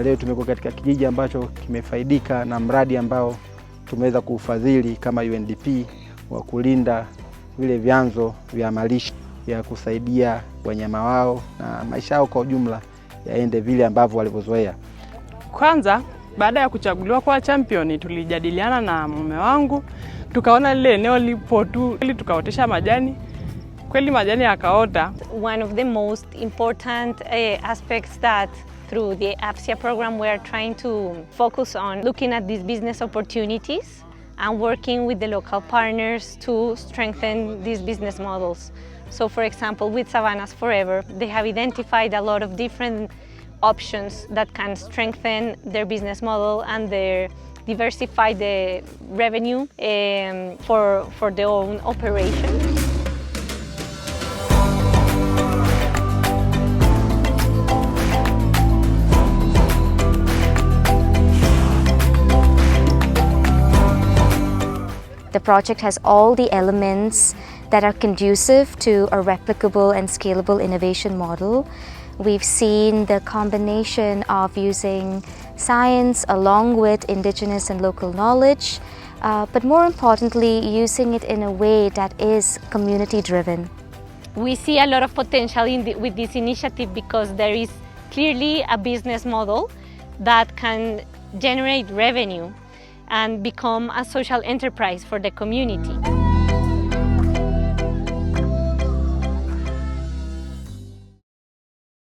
na leo tumekuwa katika kijiji ambacho kimefaidika na mradi ambao tumeweza kuufadhili kama UNDP wa kulinda vile vyanzo vya malisho ya kusaidia wanyama wao na maisha yao kwa ujumla yaende vile ambavyo walivyozoea. Kwanza baada ya kuchaguliwa kwa champion tulijadiliana na mume wangu, tukaona lile eneo lipo tu, ili tukaotesha majani. Kweli majani yakaota. One of the most important aspects that through the AFCIA program we are trying to focus on looking at these business opportunities and working with the local partners to strengthen these business models. So for example, with Savannas Forever, they have identified a lot of different options that can strengthen their business model and diversify the revenue for their own operation. The project has all the elements that are conducive to a replicable and scalable innovation model. We've seen the combination of using science along with indigenous and local knowledge, but more importantly, using it in a way that is community-driven. We see a lot of potential with this initiative because there is clearly a business model that can generate revenue and become a social enterprise for the community.